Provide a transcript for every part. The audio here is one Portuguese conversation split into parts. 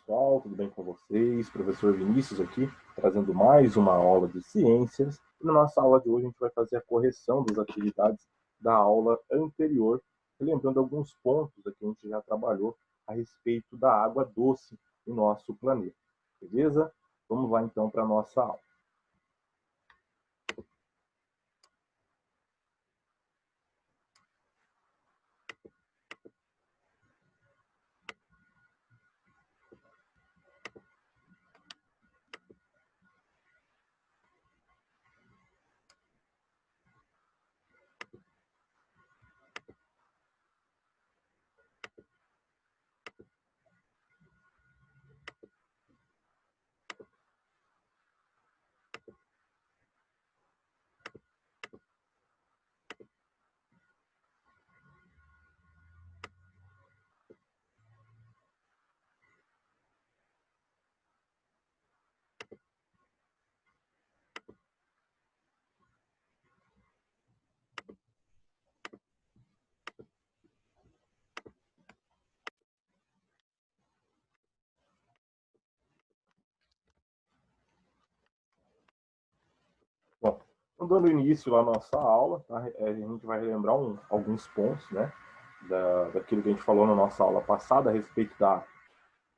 pessoal, tudo bem com vocês? Professor Vinícius aqui, trazendo mais uma aula de ciências. E na nossa aula de hoje a gente vai fazer a correção das atividades da aula anterior, lembrando alguns pontos que a gente já trabalhou a respeito da água doce no nosso planeta. Beleza? Vamos lá então para a nossa aula. Bom, dando início à nossa aula, tá? A gente vai relembrar alguns pontos, né, daquilo que a gente falou na nossa aula passada a respeito da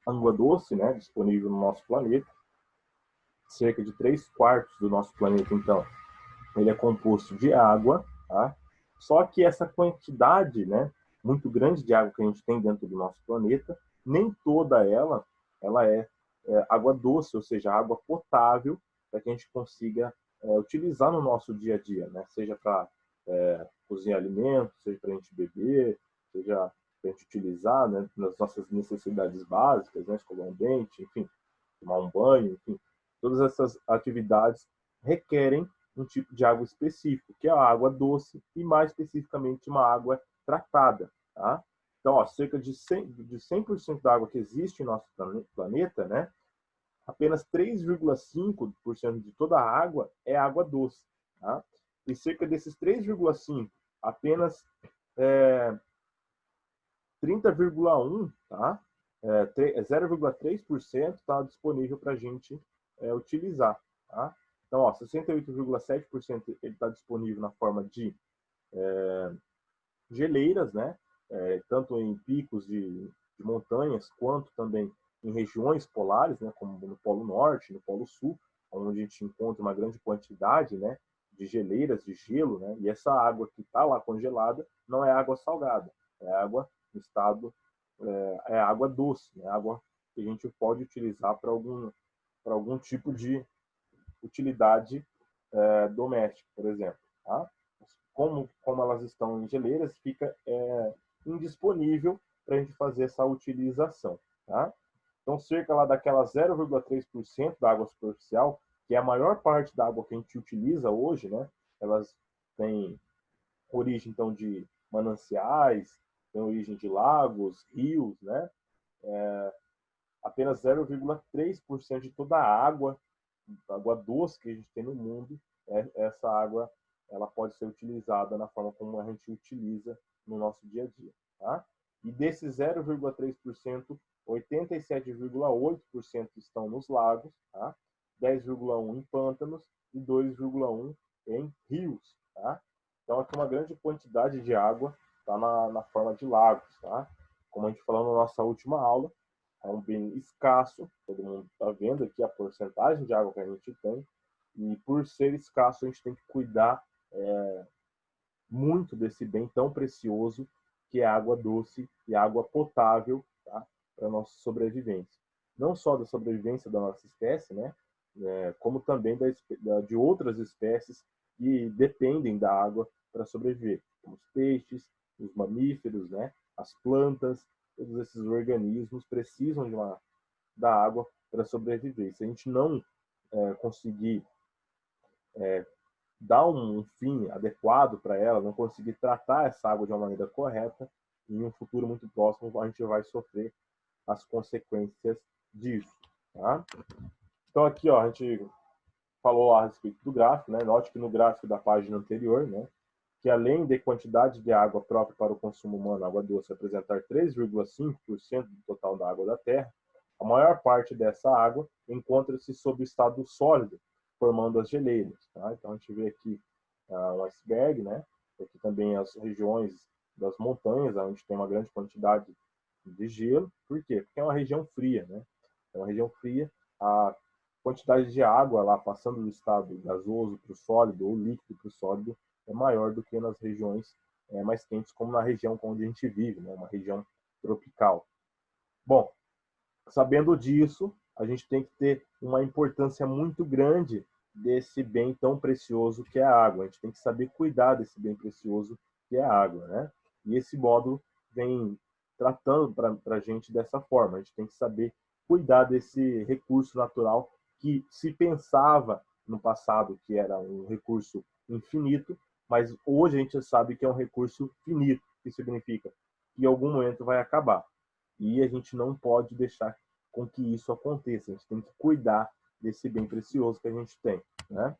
água doce, né, disponível no nosso planeta. Cerca de 3/4 do nosso planeta, então, ele é composto de água, tá? Só que essa quantidade, né, muito grande de água que a gente tem dentro do nosso planeta, nem toda ela é água doce, ou seja, água potável, para que a gente consiga utilizar no nosso dia a dia, né? Seja para cozinhar alimentos, seja para a gente beber, seja para a gente utilizar, né, nas nossas necessidades básicas, né, escovar um dente, enfim, tomar um banho, enfim. Todas essas atividades requerem um tipo de água específico, que é a água doce e, mais especificamente, uma água tratada. Tá? Então, ó, cerca de 100% da água que existe em nosso planeta, né, apenas 3,5% de toda a água é água doce. Tá? E cerca desses 3,5%, apenas 30,1%, tá? 0,3% está disponível para a gente utilizar. Tá? Então, ó, 68,7% ele está disponível na forma de geleiras, né? Tanto em picos de montanhas, quanto também em regiões polares, né? Como no Polo Norte, no Polo Sul, onde a gente encontra uma grande quantidade, né, de geleiras de gelo, né? E essa água que está lá congelada não é água salgada, é água no estado, é água doce, né? Água que a gente pode utilizar para algum tipo de utilidade doméstica, por exemplo. Tá? Como elas estão em geleiras, fica indisponível para a gente fazer essa utilização. Tá? Então, cerca lá daquela 0,3% da água superficial, que é a maior parte da água que a gente utiliza hoje, né? Elas têm origem, então, de mananciais, têm origem de lagos, rios, né? Apenas 0,3% de toda a água doce que a gente tem no mundo, essa água ela pode ser utilizada na forma como a gente utiliza no nosso dia a dia. Tá? E desses 0,3%, 87,8% estão nos lagos, tá? 10,1% em pântanos e 2,1% em rios. Tá? Então, aqui uma grande quantidade de água está na forma de lagos. Tá? Como a gente falou na nossa última aula, é um bem escasso, todo mundo está vendo aqui a porcentagem de água que a gente tem, e por ser escasso a gente tem que cuidar muito desse bem tão precioso que é a água doce e a água potável, tá? Para a nossa sobrevivência. Não só da sobrevivência da nossa espécie, né? Como também de outras espécies que dependem da água para sobreviver, como os peixes, os mamíferos, né? As plantas, todos esses organismos precisam da água para sobreviver. Se a gente não conseguir dar um fim adequado para ela, não conseguir tratar essa água de uma maneira correta, em um futuro muito próximo a gente vai sofrer as consequências disso. Tá? Então aqui, ó, a gente falou a respeito do gráfico, né? Note que no gráfico da página anterior, né, que além de quantidade de água própria para o consumo humano, a água doce representar 3,5% do total da água da Terra, A maior parte dessa água encontra-se sob o estado sólido, formando as geleiras. Tá? Então, a gente vê aqui um iceberg, né? Aqui também as regiões das montanhas, onde tem uma grande quantidade de gelo. Por quê? Porque é uma região fria, né? É uma região fria, a quantidade de água lá passando do estado gasoso para o sólido ou líquido para o sólido é maior do que nas regiões mais quentes, como na região onde a gente vive, né? Uma região tropical. Bom, sabendo disso, a gente tem que ter uma importância muito grande desse bem tão precioso que é a água. A gente tem que saber cuidar desse bem precioso que é a água, né? E esse módulo vem tratando para a gente dessa forma. A gente tem que saber cuidar desse recurso natural que se pensava no passado que era um recurso infinito, mas hoje a gente sabe que é um recurso finito, que significa que em algum momento vai acabar. E a gente não pode deixar com que isso aconteça. A gente tem que cuidar desse bem precioso que a gente tem, né?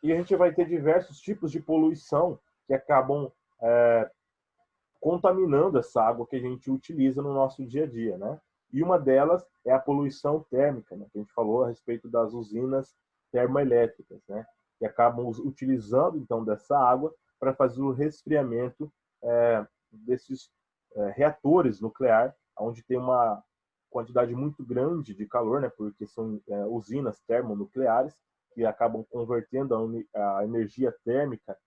E a gente vai ter diversos tipos de poluição que acabam contaminando essa água que a gente utiliza no nosso dia a dia, né? E uma delas é a poluição térmica, né? Que a gente falou a respeito das usinas termoelétricas, né? Que acabam utilizando então dessa água para fazer o resfriamento desses reatores nucleares, onde tem uma quantidade muito grande de calor, né? Porque são usinas termonucleares que acabam convertendo a energia térmica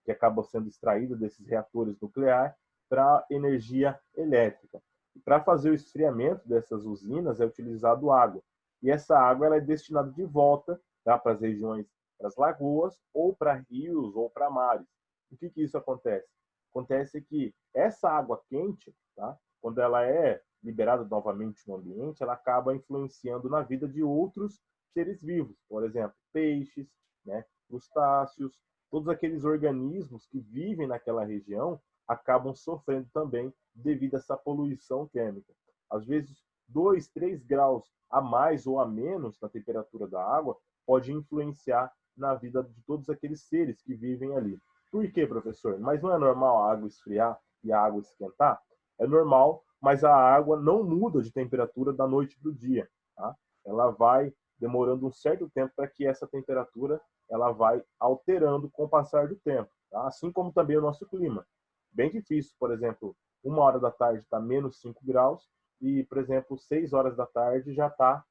que acaba sendo extraída desses reatores nucleares para energia elétrica. E para fazer o esfriamento dessas usinas é utilizado água. E essa água ela é destinada de volta para as regiões, para as lagoas, ou para rios, ou para mares. O que isso acontece? Acontece que essa água quente, tá? Quando ela é liberada novamente no ambiente, ela acaba influenciando na vida de outros seres vivos. Por exemplo, peixes, né? Crustáceos, todos aqueles organismos que vivem naquela região acabam sofrendo também devido a essa poluição térmica. Às vezes, 2, 3 graus a mais ou a menos na temperatura da água pode influenciar na vida de todos aqueles seres que vivem ali. Por quê, professor? Mas não é normal a água esfriar e a água esquentar? É normal, mas a água não muda de temperatura da noite para o dia. Tá? Ela vai demorando um certo tempo para que essa temperatura ela vai alterando com o passar do tempo. Tá? Assim como também o nosso clima. Bem difícil, por exemplo, 1 hora da tarde está menos 5 graus e, por exemplo, 6 horas da tarde já está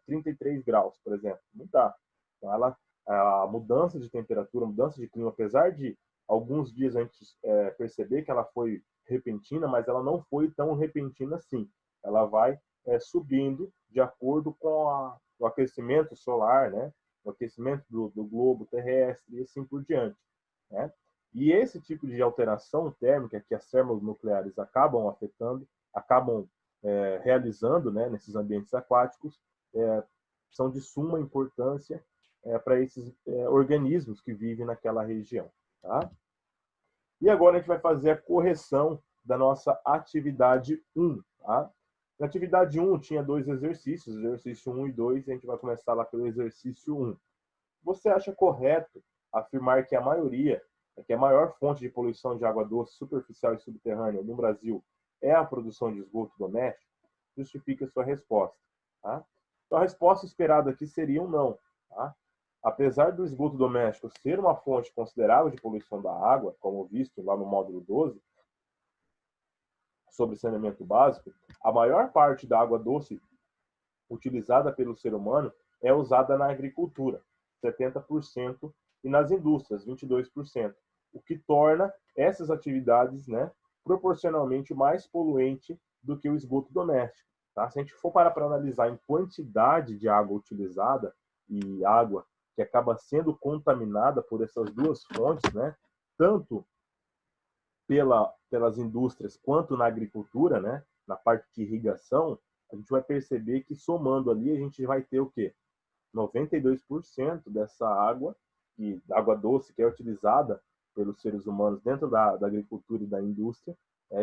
33 graus, por exemplo. Não dá. Então, a mudança de temperatura, a mudança de clima, apesar de alguns dias antes perceber que ela foi repentina, mas ela não foi tão repentina assim. Ela vai subindo de acordo com o aquecimento solar, né? O aquecimento do globo terrestre e assim por diante, né? E esse tipo de alteração térmica que as termonucleares acabam afetando, acabam realizando, né, nesses ambientes aquáticos, são de suma importância para esses organismos que vivem naquela região. Tá? E agora a gente vai fazer a correção da nossa atividade 1. Tá? Na atividade 1 tinha 2 exercícios, exercício 1 e 2, e a gente vai começar lá pelo exercício 1. Você acha correto afirmar que a maioria, que a maior fonte de poluição de água doce superficial e subterrânea no Brasil é a produção de esgoto doméstico? Justifique a sua resposta. Tá? Então, a resposta esperada aqui seria um não. Tá? Apesar do esgoto doméstico ser uma fonte considerável de poluição da água, como visto lá no módulo 12, sobre saneamento básico, a maior parte da água doce utilizada pelo ser humano é usada na agricultura, 70%, e nas indústrias, 22%, o que torna essas atividades, né, proporcionalmente mais poluente do que o esgoto doméstico. Tá? Se a gente for para analisar em quantidade de água utilizada e água que acaba sendo contaminada por essas duas fontes, né, tanto pelas indústrias quanto na agricultura, né, na parte de irrigação, a gente vai perceber que somando ali a gente vai ter o quê? 92% dessa água, água doce que é utilizada pelos seres humanos dentro da agricultura e da indústria,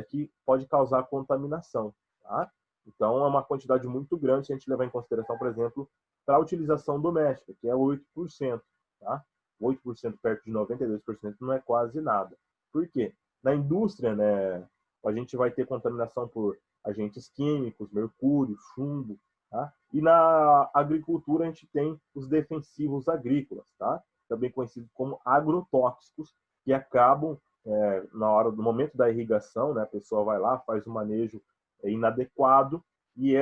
que pode causar contaminação. Tá? Então, é uma quantidade muito grande se a gente levar em consideração, por exemplo, para a utilização doméstica, que é 8%. Tá? 8% perto de 92% não é quase nada. Por quê? Na indústria, né, a gente vai ter contaminação por agentes químicos, mercúrio, chumbo, tá? E na agricultura a gente tem os defensivos agrícolas, tá? Também conhecidos como agrotóxicos, que acabam no momento da irrigação, né? A pessoa vai lá, faz o manejo inadequado e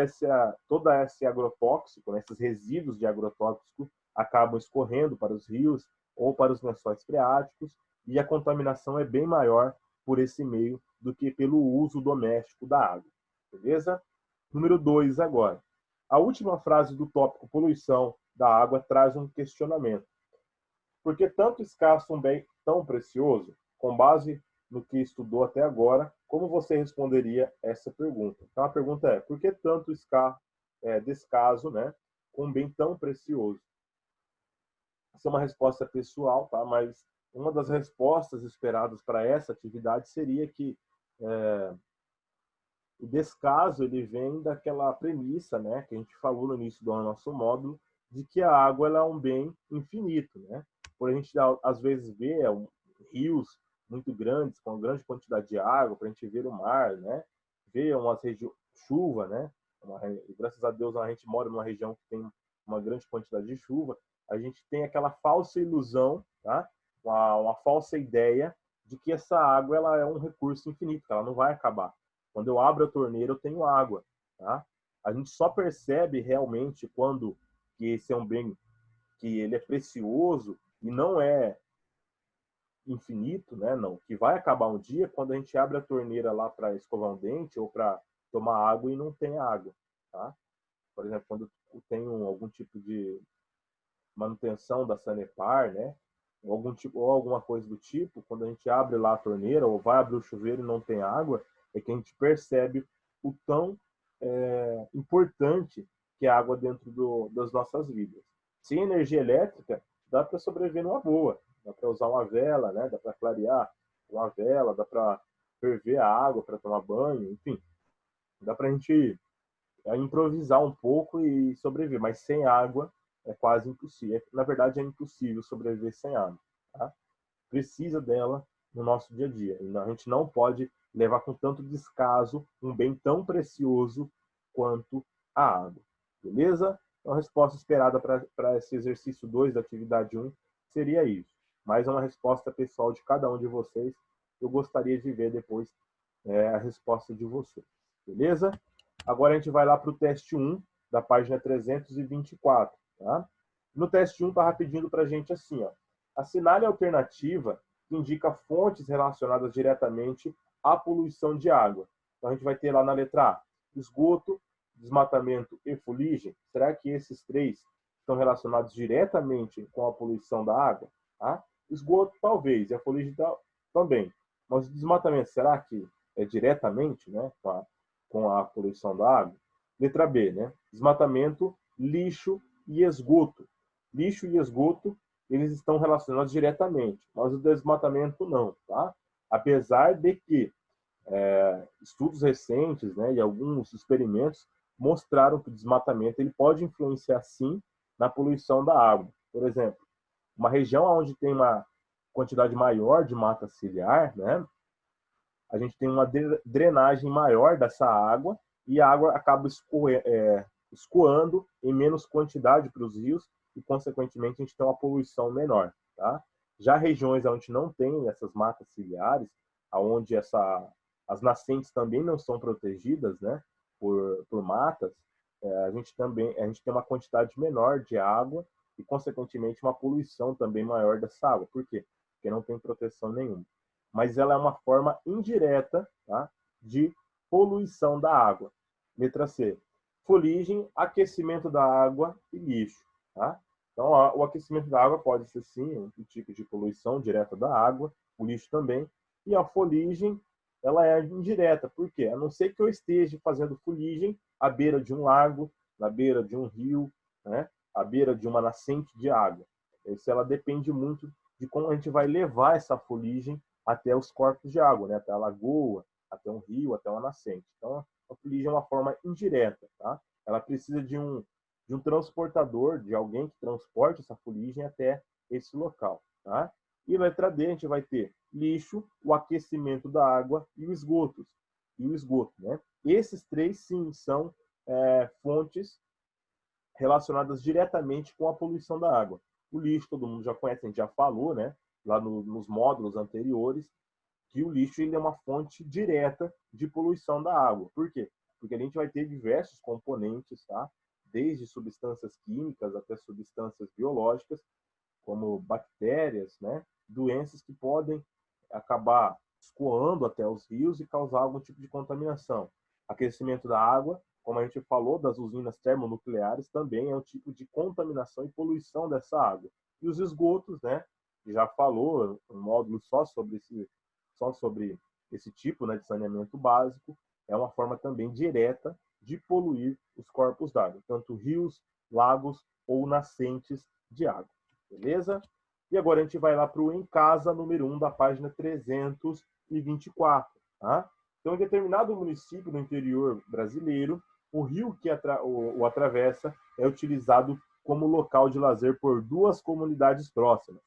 todo esse agrotóxico, né, esses resíduos de agrotóxico acabam escorrendo para os rios ou para os lençóis freáticos e a contaminação é bem maior por esse meio do que pelo uso doméstico da água. Beleza? Número 2 agora. A última frase do tópico poluição da água traz um questionamento. Por que tanto escasso um bem tão precioso? Com base no que estudou até agora, como você responderia essa pergunta? Então a pergunta é, por que tanto descaso, né, com um bem tão precioso? Essa é uma resposta pessoal, tá? Mas uma das respostas esperadas para essa atividade seria que o descaso ele vem daquela premissa, né, que a gente falou no início do nosso módulo, de que a água ela é um bem infinito, né? Por a gente às vezes ver rios muito grandes com grande quantidade de água, para a gente ver o mar, né? Ver umas regiões chuva, né? Graças a Deus a gente mora numa região que tem uma grande quantidade de chuva. A gente tem aquela falsa ilusão, tá? Uma falsa ideia de que essa água ela é um recurso infinito, que ela não vai acabar. Quando eu abro a torneira, eu tenho água, tá? A gente só percebe realmente quando que esse é um bem que ele é precioso e não é infinito, né? Não, que vai acabar um dia quando a gente abre a torneira lá para escovar um dente ou para tomar água e não tem água, tá? Por exemplo, quando eu tenho algum tipo de manutenção da Sanepar, né? Ou alguma coisa do tipo, quando a gente abre lá a torneira ou vai abrir o chuveiro e não tem água, é que a gente percebe o tão importante que é a água dentro das nossas vidas. Sem energia elétrica, dá para sobreviver numa boa. Dá para usar uma vela, né? Dá para clarear uma vela, dá para ferver a água para tomar banho, enfim. Dá para a gente improvisar um pouco e sobreviver, mas sem água é quase impossível. Na verdade, é impossível sobreviver sem água. Tá? Precisa dela no nosso dia a dia. A gente não pode levar com tanto descaso um bem tão precioso quanto a água. Beleza? Então, a resposta esperada para esse exercício 2 da atividade 1 seria isso. Mas é uma resposta pessoal de cada um de vocês. Eu gostaria de ver depois a resposta de vocês. Beleza? Agora a gente vai lá para o teste 1, da página 324. Tá? No teste 1 está pedindo para a gente assim, ó, assinale a alternativa que indica fontes relacionadas diretamente à poluição de água. Então a gente vai ter lá na letra A, esgoto, desmatamento e fuligem. Será que esses três estão relacionados diretamente com a poluição da água? Tá? Esgoto, talvez, e a fuligem também. Mas o desmatamento, será que é diretamente, né, com a poluição da água? Letra B, né? Desmatamento, lixo e esgoto. Lixo e esgoto, eles estão relacionados diretamente, mas o desmatamento não, tá? Apesar de que estudos recentes, né, e alguns experimentos mostraram que o desmatamento ele pode influenciar sim na poluição da água. Por exemplo, uma região onde tem uma quantidade maior de mata ciliar, né, a gente tem uma drenagem maior dessa água e a água acaba escoando em menos quantidade para os rios e, consequentemente, a gente tem uma poluição menor. Tá? Já regiões onde não tem essas matas ciliares, onde as nascentes também não são protegidas, né, por matas, a gente tem uma quantidade menor de água e, consequentemente, uma poluição também maior dessa água. Por quê? Porque não tem proteção nenhuma. Mas ela é uma forma indireta, tá, de poluição da água. Letra C. Fuligem, aquecimento da água e lixo. Tá? Então, o aquecimento da água pode ser, sim, um tipo de poluição direta da água, o lixo também. E a fuligem, ela é indireta. Por quê? A não ser que eu esteja fazendo fuligem à beira de um lago, na beira de um rio, né, à beira de uma nascente de água. Isso ela depende muito de como a gente vai levar essa fuligem até os corpos de água, né? Até a lagoa, até um rio, até uma nascente. Então, a fuligem é uma forma indireta, tá? Ela precisa de um transportador, de alguém que transporte essa fuligem até esse local, tá? E letra D, a gente vai ter lixo, o aquecimento da água e os esgotos. e o esgoto, né? Esses três, sim, são fontes relacionadas diretamente com a poluição da água. O lixo, todo mundo já conhece, a gente já falou, né? Lá nos módulos anteriores, que o lixo ele é uma fonte direta de poluição da água. Por quê? Porque a gente vai ter diversos componentes, tá? Desde substâncias químicas até substâncias biológicas, como bactérias, né? Doenças que podem acabar escoando até os rios e causar algum tipo de contaminação. Aquecimento da água, como a gente falou, das usinas termonucleares, também é um tipo de contaminação e poluição dessa água. E os esgotos, né? Já falou um módulo só sobre esse tipo, né, de saneamento básico, é uma forma também direta de poluir os corpos d'água, tanto rios, lagos ou nascentes de água. Beleza? E agora a gente vai lá para o Em Casa número 1 da página 324. Tá? Então, em determinado município no interior brasileiro, o rio que o atravessa é utilizado como local de lazer por duas comunidades próximas,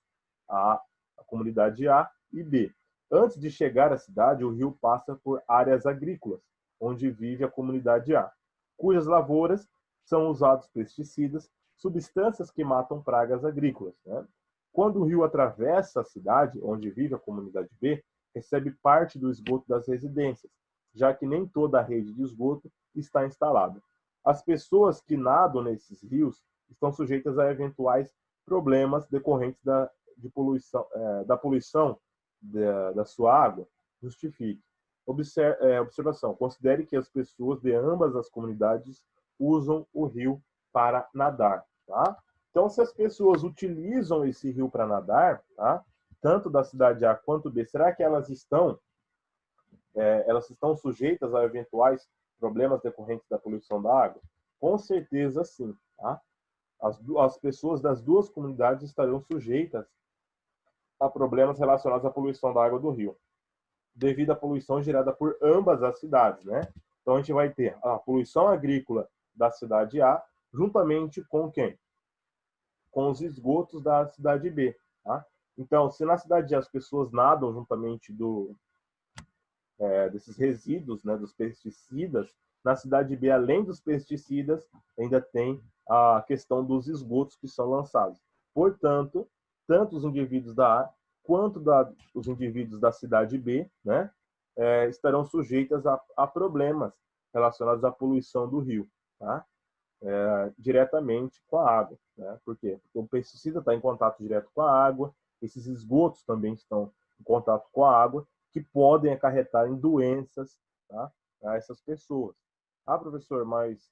a comunidade A e B. Antes de chegar à cidade, o rio passa por áreas agrícolas, onde vive a comunidade A, cujas lavouras são usados pesticidas, substâncias que matam pragas agrícolas. Né? Quando o rio atravessa a cidade, onde vive a comunidade B, recebe parte do esgoto das residências, já que nem toda a rede de esgoto está instalada. As pessoas que nadam nesses rios estão sujeitas a eventuais problemas decorrentes da poluição da sua água. Justifique. Observação. Considere que as pessoas de ambas as comunidades usam o rio para nadar. Tá? Então, se as pessoas utilizam esse rio para nadar, tá? Tanto da cidade A quanto B, será que elas estão sujeitas a eventuais problemas decorrentes da poluição da água? Com certeza, sim. Tá? As pessoas das duas comunidades estarão sujeitas a problemas relacionados à poluição da água do rio, devido à poluição gerada por ambas as cidades, né? Então a gente vai ter a poluição agrícola da cidade A, juntamente com quem? Com os esgotos da cidade B, tá? Então, se na cidade A as pessoas nadam juntamente desses resíduos, né, dos pesticidas, na cidade B, além dos pesticidas, ainda tem a questão dos esgotos que são lançados. Portanto, tanto os indivíduos da A quanto os indivíduos da cidade B, né, estarão sujeitos a problemas relacionados à poluição do rio, tá? Diretamente com a água. Né? Por quê? Porque o pesticida está em contato direto com a água, esses esgotos também estão em contato com a água, que podem acarretar em doenças, tá, a essas pessoas. Ah, professor, mas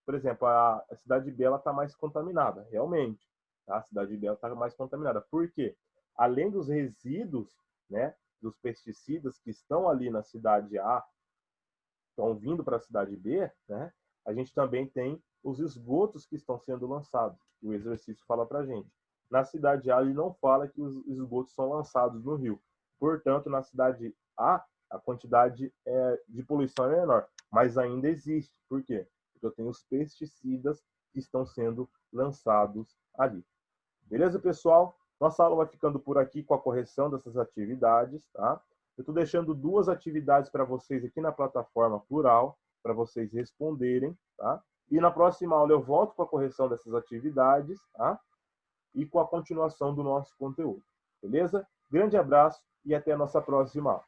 por exemplo, a cidade B está mais contaminada, realmente. Tá? A cidade B está mais contaminada. Por quê? Além dos resíduos, né, dos pesticidas que estão ali na cidade A, estão vindo para a cidade B, né, a gente também tem os esgotos que estão sendo lançados. O exercício fala para a gente. Na cidade A, ele não fala que os esgotos são lançados no rio. Portanto, na cidade A, a quantidade de poluição é menor, mas ainda existe. Por quê? Porque eu tenho os pesticidas que estão sendo lançados ali. Beleza, pessoal? Nossa aula vai ficando por aqui com a correção dessas atividades, tá? Eu estou deixando duas atividades para vocês aqui na plataforma Plural, para vocês responderem, tá? E na próxima aula eu volto com a correção dessas atividades, tá? E com a continuação do nosso conteúdo. Beleza? Grande abraço e até a nossa próxima aula.